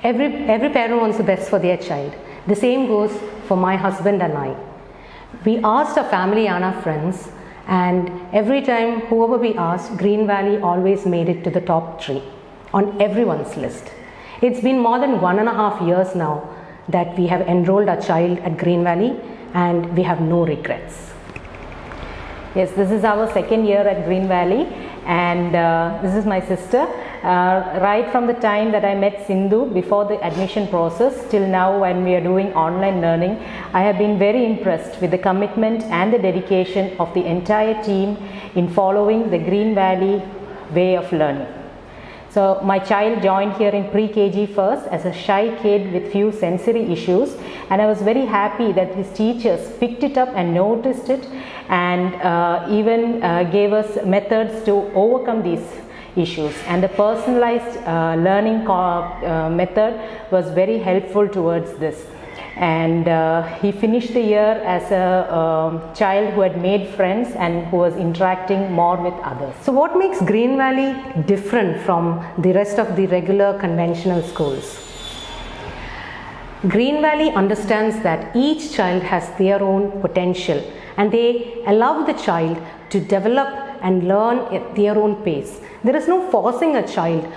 Every parent wants the best for their child. The same goes for my husband and I. We asked our family and our friends, and every time whoever we asked, Green Valley always made it to the top 3 on everyone's list. It's been more than 1.5 years now that we have enrolled our child at Green Valley, and we have no regrets. Yes, this is our second year at Green Valley, and this is my sister. Right from the time that I met Sindhu before the admission process till now when we are doing online learning, I have been very impressed with the commitment and the dedication of the entire team in following the Green Valley way of learning. So my child joined here in pre-KG first as a shy kid with few sensory issues, and I was very happy that his teachers picked it up and noticed it, and even gave us methods to overcome these issues, and the personalized learning method was very helpful towards this. And he finished the year as a child who had made friends and who was interacting more with others. So what makes Green Valley different from the rest of the regular conventional schools? Green Valley understands that each child has their own potential, and they allow the child to develop and learn at their own pace. There is no forcing a child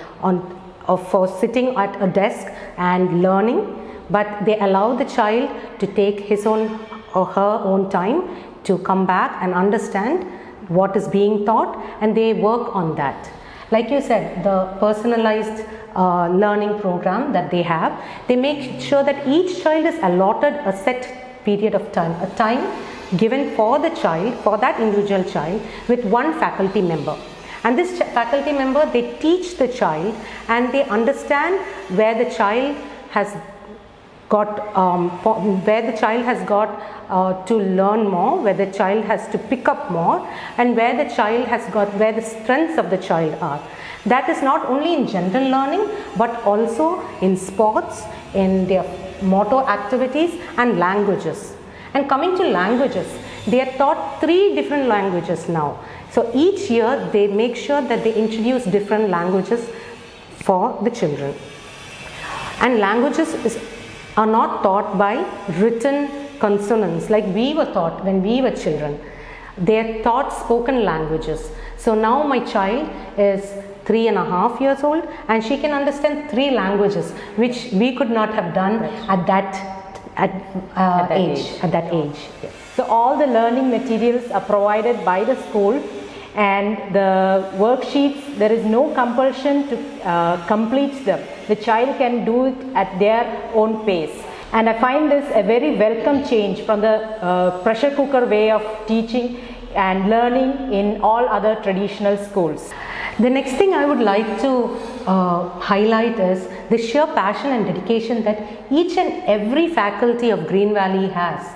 for sitting at a desk and learning, but they allow the child to take his own or her own time to come back and understand what is being taught, and they work on that. Like you said, the personalized learning program that they have, they make sure that each child is allotted a set period of time, a time given for the child, for that individual child, with one faculty member. And this faculty member, they teach the child and they understand where the child has got to learn more, where the child has to pick up more, and where the child has got, where the strengths of the child are. That is not only in general learning, but also in sports, in their motor activities and languages. And coming to languages, they are taught 3 different languages now. So each year they make sure that they introduce different languages for the children. And languages are not taught by written consonants like we were taught when we were children. They are taught spoken languages. So now my child is 3.5 years old, and she can understand 3 languages, which we could not have done at that age. Yes. So all the learning materials are provided by the school, and the worksheets, there is no compulsion to complete them. The child can do it at their own pace. And I find this a very welcome change from the pressure cooker way of teaching and learning in all other traditional schools. The next thing I would like to highlight is the sheer passion and dedication that each and every faculty of Green Valley has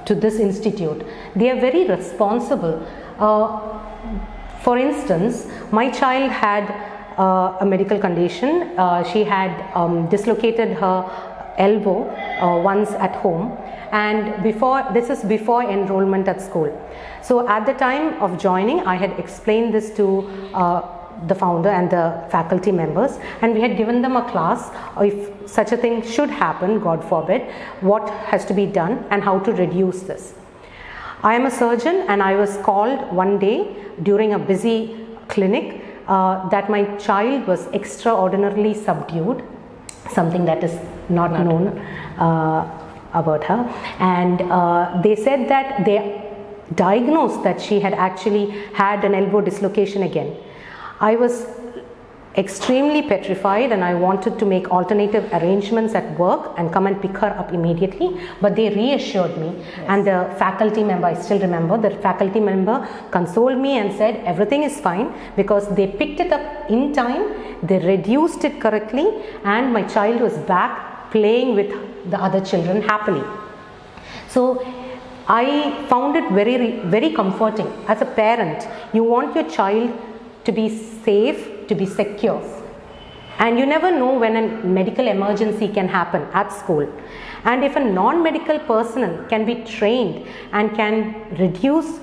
to this institute. They are very responsible. For instance, my child had a medical condition. She had dislocated her elbow once at home, and this is before enrollment at school. So at the time of joining, I had explained this to the founder and the faculty members, and we had given them a class if such a thing should happen, God forbid, what has to be done and how to reduce this. I am a surgeon, and I was called one day during a busy clinic that my child was extraordinarily subdued, something that is not known about her, and they said that they diagnosed that she had actually had an elbow dislocation again. I was extremely petrified, and I wanted to make alternative arrangements at work and come and pick her up immediately, but they reassured me. Yes. And the faculty member, I still remember, the faculty member consoled me and said everything is fine because they picked it up in time, they reduced it correctly, and my child was back playing with the other children happily. So I found it very, very comforting. As a parent, you want your child to be safe, to be secure, and you never know when a medical emergency can happen at school. And if a non-medical personnel can be trained and can reduce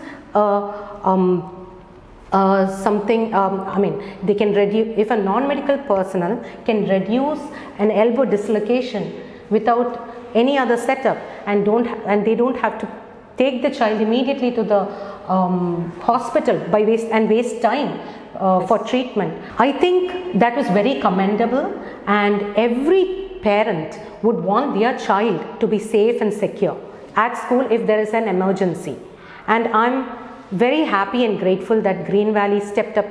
something, I mean, they can reduce, if a non-medical personnel can reduce an elbow dislocation without any other setup, and they don't have to take the child immediately to the hospital by waste time for treatment. I think that was very commendable, and every parent would want their child to be safe and secure at school if there is an emergency. And I'm very happy and grateful that Green Valley stepped up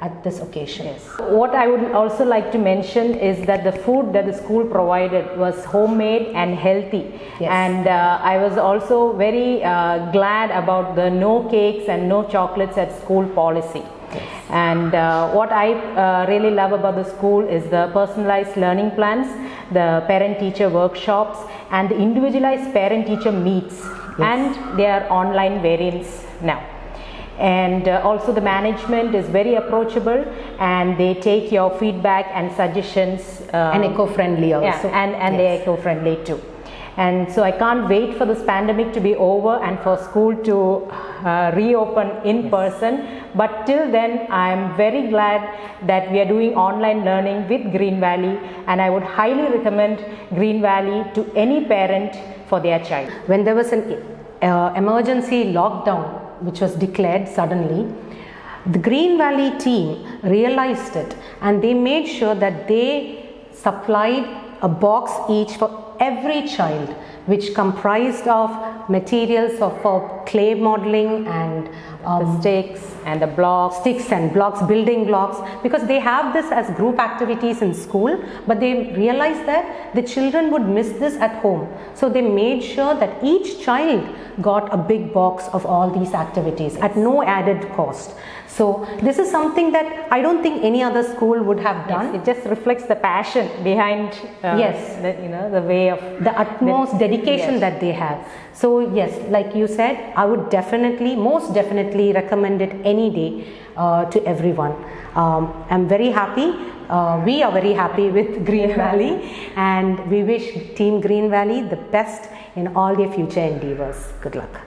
at this occasion. Yes. What I would also like to mention is that the food that the school provided was homemade and healthy. Yes. And I was also very glad about the no cakes and no chocolates at school policy. Yes. And what I really love about the school is the personalized learning plans, the parent-teacher workshops, and the individualized parent-teacher meets, Yes. and their online variants now. And also the management is very approachable, and they take your feedback and suggestions, And eco-friendly also. yeah, and they're eco-friendly too. And so I can't wait for this pandemic to be over and for school to reopen in person. But till then, I'm very glad that we are doing online learning with Green Valley, and I would highly recommend Green Valley to any parent for their child. When there was an emergency lockdown which was declared suddenly, the Green Valley team realized it, and they made sure that they supplied a box each for every child, which comprised of materials for clay modeling and The sticks and the blocks. sticks and blocks, building blocks, because they have this as group activities in school, but they realized that the children would miss this at home. So they made sure that each child got a big box of all these activities at no added cost. So this is something that I don't think any other school would have done. It just reflects the passion behind Yes. the way of The utmost dedication Yes. that they have. So yes, like you said, I would definitely, most definitely recommend it any day to everyone. I'm very happy. We are very happy with Green Valley, and we wish Team Green Valley the best in all their future endeavors. Good luck.